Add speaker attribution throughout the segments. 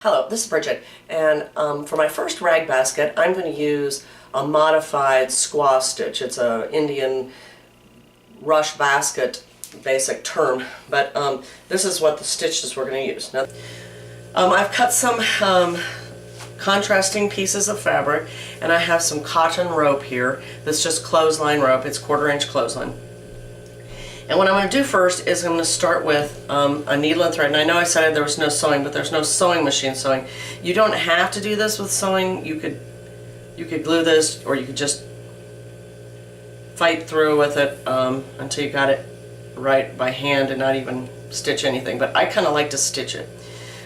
Speaker 1: Hello, this is Bridget, and for my first rag basket I'm going to use a modified squaw stitch. It's an Indian rush basket basic term, but this is what the stitches we're going to use. Now, I've cut some contrasting pieces of fabric, and I have some cotton rope here. That's just clothesline rope. It's 1/4-inch clothesline. And what I'm going to do first is I'm going to start with a needle and thread. And I know I said there was no sewing, but there's no sewing machine sewing. You don't have to do this with sewing. You could glue this, or you could just fight through with it until you got it right by hand and not even stitch anything. But I kind of like to stitch it.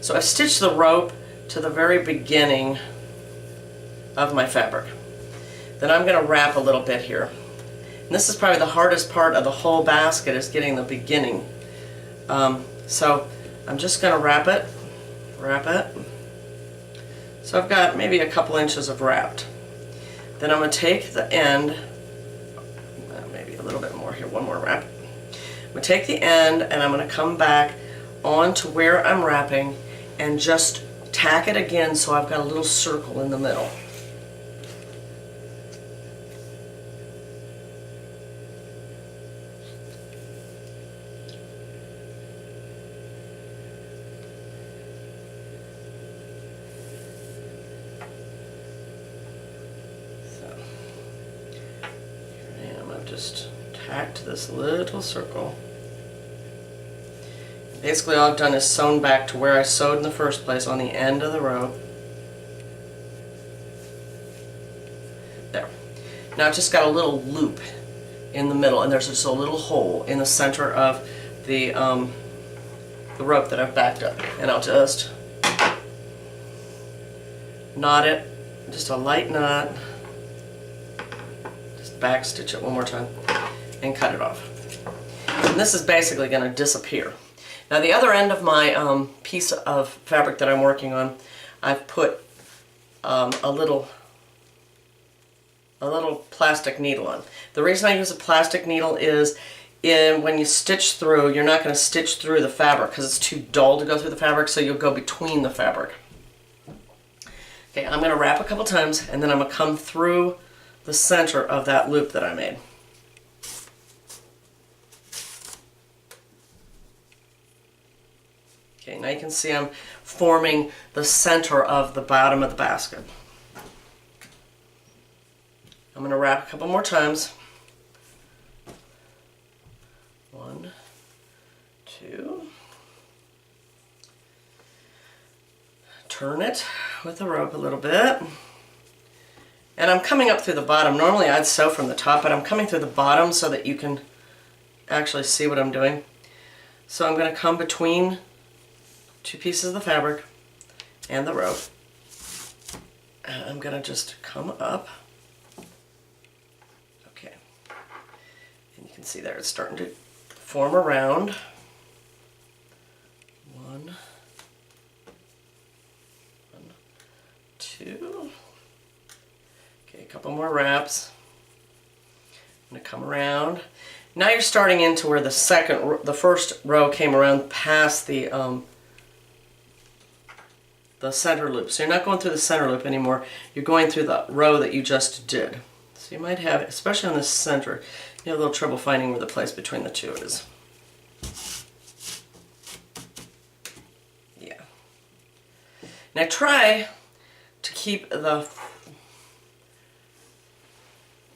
Speaker 1: So I've stitched the rope to the very beginning of my fabric. Then I'm going to wrap a little bit here. And this is probably the hardest part of the whole basket, is getting the beginning. So I'm just going to wrap it. So I've got maybe a couple inches of wrapped. Then I'm going to take the end, maybe a little bit more here, one more wrap. I'm going to take the end and I'm going to come back onto where I'm wrapping and just tack it again so I've got a little circle in the middle. Just tacked this little circle. Basically all I've done is sewn back to where I sewed in the first place on the end of the rope. There. Now I've just got a little loop in the middle, and there's just a little hole in the center of the rope that I've backed up. And I'll just knot it, just a light knot. Back stitch it one more time and cut it off. And this is basically going to disappear. Now the other end of my piece of fabric that I'm working on, I've put a little plastic needle on. The reason I use a plastic needle is when you stitch through, you're not going to stitch through the fabric because it's too dull to go through the fabric, so you'll go between the fabric. Okay, I'm going to wrap a couple times and then I'm going to come through the center of that loop that I made. Okay, now you can see I'm forming the center of the bottom of the basket. I'm going to wrap a couple more times. 1, 2. Turn it with the rope a little bit. And I'm coming up through the bottom. Normally I'd sew from the top, but I'm coming through the bottom so that you can actually see what I'm doing. So I'm going to come between two pieces of the fabric and the rope. And I'm going to just come up. Okay. And you can see there it's starting to form a round. 1, 2. A couple more wraps. I'm going to come around. Now you're starting into where the first row came around past the center loop. So you're not going through the center loop anymore. You're going through the row that you just did. So you might have, especially on the center, you have a little trouble finding where the place between the two is. Yeah. Now try to keep the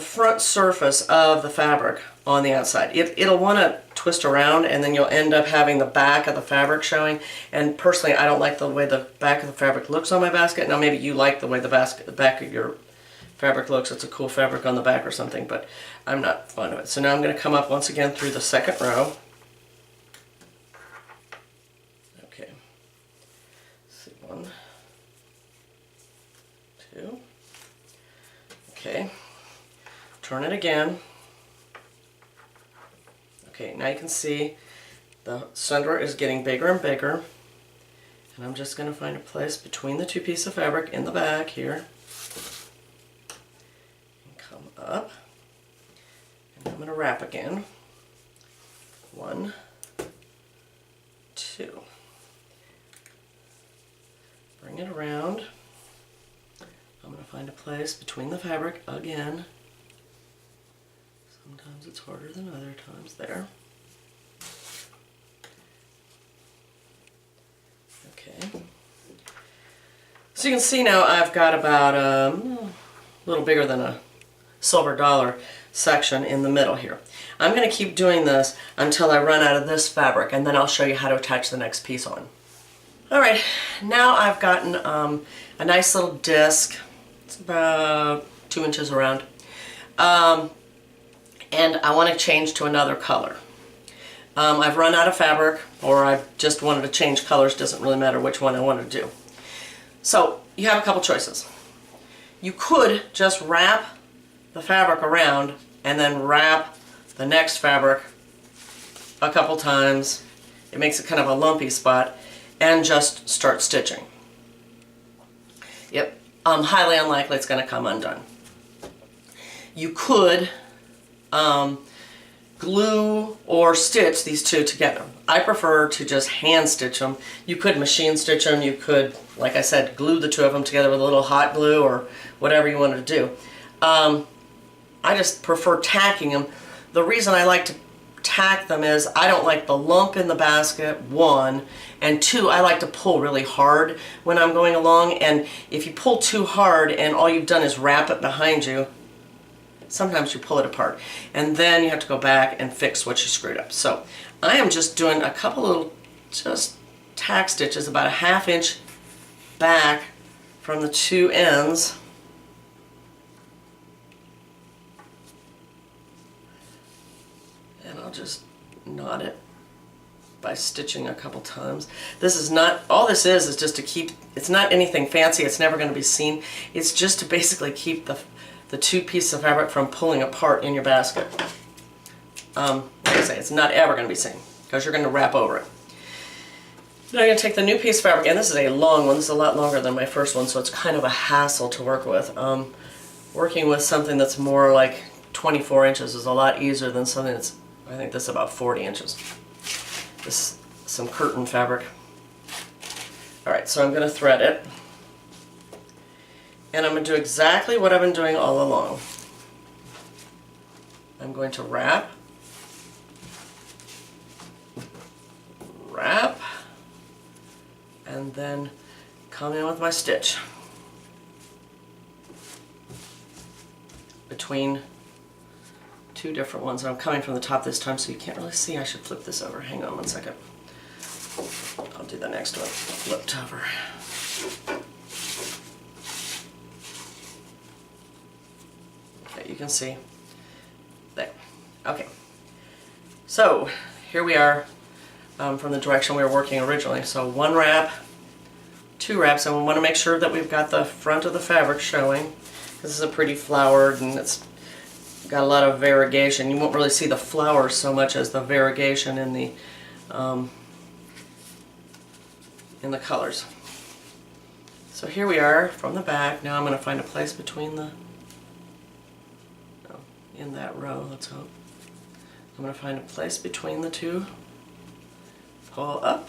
Speaker 1: front surface of the fabric on the outside. It'll want to twist around, and then you'll end up having the back of the fabric showing. And personally, I don't like the way the back of the fabric looks on my basket. Now maybe you like the way the back of your fabric looks. It's a cool fabric on the back or something, but I'm not fond of it. So now I'm going to come up once again through the second row. Okay. Let's see, 1, 2. Okay. Turn it again. Okay, now you can see the center is getting bigger and bigger. And I'm just going to find a place between the two pieces of fabric in the back here. And come up. And I'm going to wrap again. 1, 2. place between the fabric again. Sometimes it's harder than other times. There. Okay. So you can see now I've got about a little bigger than a silver dollar section in the middle here. I'm going to keep doing this until I run out of this fabric, and then I'll show you how to attach the next piece on. Alright, now I've gotten a nice little disc. It's about 2 inches around. And I want to change to another color. I've run out of fabric, or I just wanted to change colors. Doesn't really matter which one I want to do. So you have a couple choices. You could just wrap the fabric around and then wrap the next fabric a couple times. It makes it kind of a lumpy spot, and just start stitching. Yep, highly unlikely it's going to come undone. You could glue or stitch these two together. I prefer to just hand stitch them. You could machine stitch them. You could, like I said, glue the two of them together with a little hot glue or whatever you wanted to do. I just prefer tacking them. The reason I like to tack them is I don't like the lump in the basket, one, and two, I like to pull really hard when I'm going along, and if you pull too hard and all you've done is wrap it behind you, sometimes you pull it apart, and then you have to go back and fix what you screwed up. So I am just doing a couple little just tack stitches about a 1/2 inch back from the two ends. And I'll just knot it by stitching a couple times. This is not, all this is just to keep, it's not anything fancy, it's never going to be seen. It's just to basically keep the two pieces of fabric from pulling apart in your basket. Like I say, it's not ever going to be seen because you're going to wrap over it. Now I'm going to take the new piece of fabric, and this is a long one, this is a lot longer than my first one, so it's kind of a hassle to work with. Working with something that's more like 24 inches is a lot easier than something that's, I think this is about 40 inches. This is some curtain fabric. Alright, so I'm going to thread it. And I'm going to do exactly what I've been doing all along. I'm going to wrap, and then come in with my stitch between two different ones. I'm coming from the top this time, so you can't really see. I should flip this over. Hang on one second. I'll do the next one flipped over. Okay, you can see there. Okay, so here we are from the direction we were working originally. So one wrap, two wraps, and we want to make sure that we've got the front of the fabric showing. This is a pretty flowered, and it's got a lot of variegation. You won't really see the flowers so much as the variegation in the colors. So here we are from the back. Now I'm going to find a place between the, in that row, let's hope. I'm going to find a place between the two. Pull up.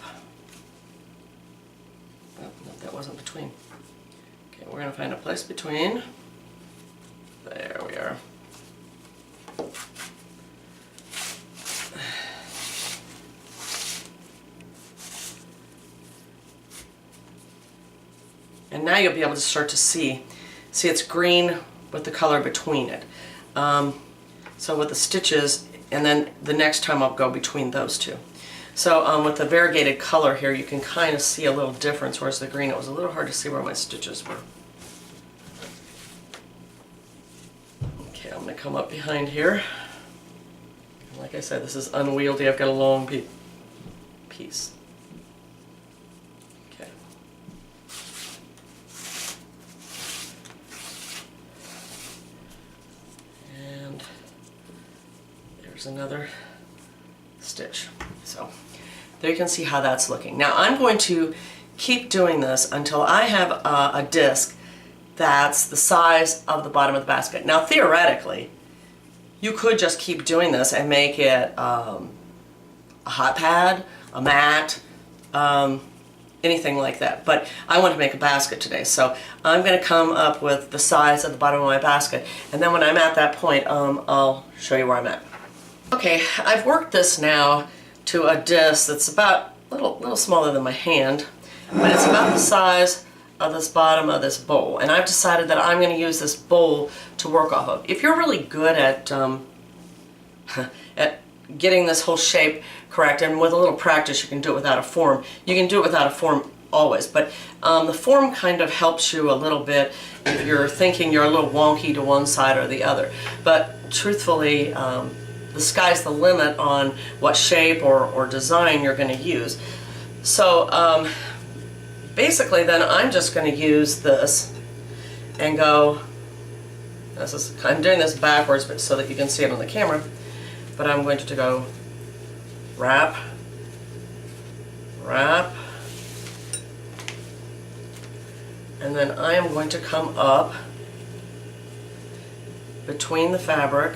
Speaker 1: Oh, no, that wasn't between. Okay, we're going to find a place between. There we are. And now you'll be able to start to see it's green with the color between it. So with the stitches, and then the next time I'll go between those two. So with the variegated color here, you can kind of see a little difference, whereas the green, it was a little hard to see where my stitches were. Okay, I'm going to come up behind here. Like I said, this is unwieldy. I've got a long piece. Okay. And there's another stitch. So there you can see how that's looking. Now I'm going to keep doing this until I have a disc that's the size of the bottom of the basket. Now theoretically, you could just keep doing this and make it a hot pad, a mat, anything like that. But I want to make a basket today, so I'm going to come up with the size at the bottom of my basket, and then when I'm at that point, I'll show you where I'm at. Okay, I've worked this now to a disc that's about a little smaller than my hand, but it's about the size of this bottom of this bowl, and I've decided that I'm going to use this bowl to work off of. If you're really good at at getting this whole shape correct, and with a little practice you can do it without a form. You can do it without a form always, but the form kind of helps you a little bit if you're thinking you're a little wonky to one side or the other. But truthfully, the sky's the limit on what shape or design you're going to use. So basically then I'm just going to use this and go, I'm doing this backwards but so that you can see it on the camera, but I'm going to go wrap, wrap, and then I am going to come up between the fabric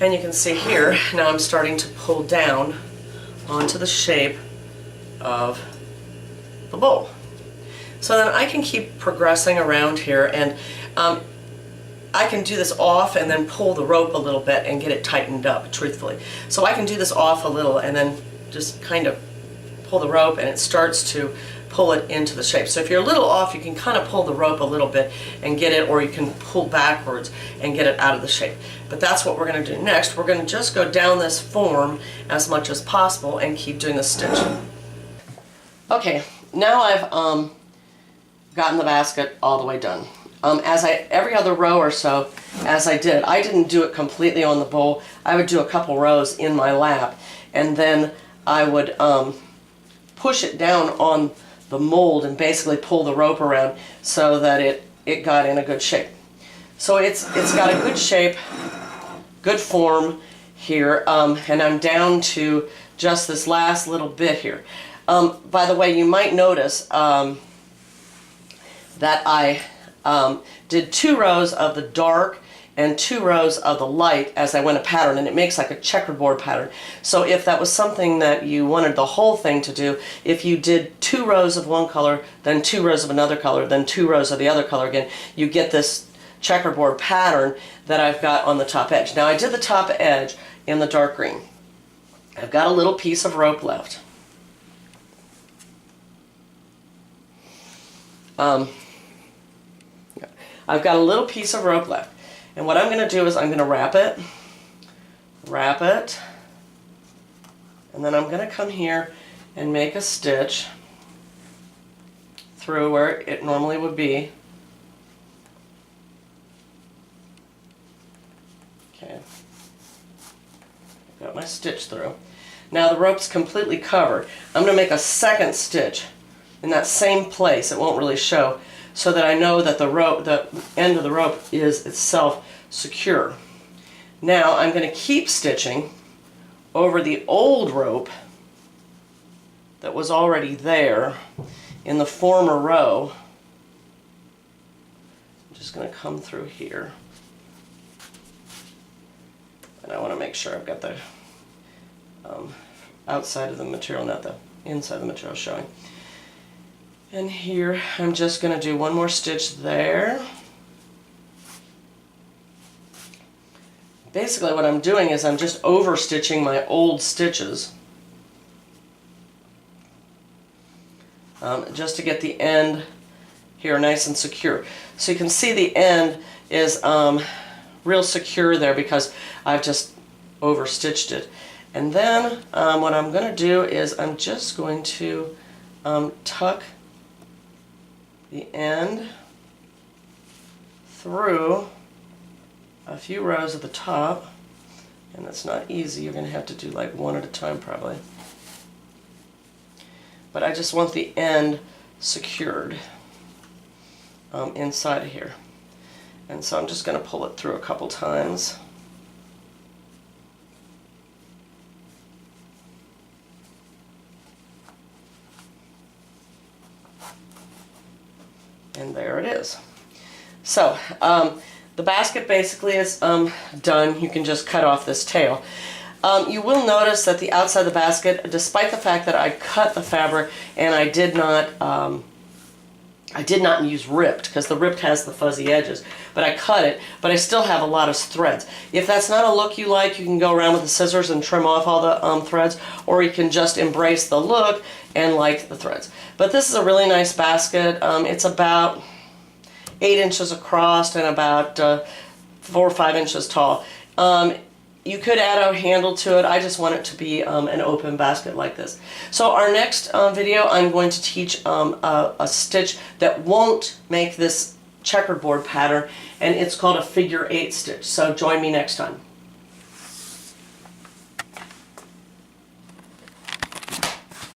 Speaker 1: and you can see here, now I'm starting to pull down onto the shape of the bowl. So then I can keep progressing around here, and I can do this off and then pull the rope a little bit and get it tightened up, truthfully. So I can do this off a little and then just kind of pull the rope, and it starts to pull it into the shape. So if you're a little off, you can kind of pull the rope a little bit and get it, or you can pull backwards and get it out of the shape. But that's what we're going to do next. We're going to just go down this form as much as possible and keep doing the stitch. Okay, now I've gotten the basket all the way done. Every other row or so, as I didn't do it completely on the bowl. I would do a couple rows in my lap, and then I would push it down on the mold and basically pull the rope around so that it got in a good shape. So it's got a good shape, good form here, and I'm down to just this last little bit here. By the way, you might notice that I did 2 rows of the dark and 2 rows of the light as I went a pattern, and it makes like a checkerboard pattern. So if that was something that you wanted the whole thing to do, if you did 2 rows of one color, then 2 rows of another color, then 2 rows of the other color again, you get this checkerboard pattern that I've got on the top edge. Now I did the top edge in the dark green. I've got a little piece of rope left. I've got a little piece of rope left, and what I'm going to do is I'm going to wrap it, and then I'm going to come here and make a stitch through where it normally would be. Okay, I've got my stitch through. Now the rope's completely covered. I'm going to make a second stitch in that same place. It won't really show, so that I know that the end of the rope is itself secure. Now I'm going to keep stitching over the old rope that was already there in the former row. I'm just going to come through here, and I want to make sure I've got the outside of the material, not the inside of the material showing. And here I'm just going to do one more stitch there. Basically what I'm doing is I'm just over stitching my old stitches just to get the end here nice and secure. So you can see the end is real secure there because I've just over stitched it. And then what I'm going to do is I'm just going to tuck the end through a few rows at the top, and that's not easy. You're going to have to do like one at a time probably. But I just want the end secured inside of here. And so I'm just going to pull it through a couple times. And there it is. So the basket basically is done. You can just cut off this tail. You will notice that the outside of the basket, despite the fact that I cut the fabric and I did not use ripped, because the ripped has the fuzzy edges, but I cut it, but I still have a lot of threads. If that's not a look you like, you can go around with the scissors and trim off all the threads, or you can just embrace the look and like the threads. But this is a really nice basket. It's about 8 inches across and about 4 or 5 inches tall. You could add a handle to it. I just want it to be an open basket like this. So our next video, I'm going to teach a stitch that won't make this checkerboard pattern, and it's called a figure 8 stitch. So join me next time.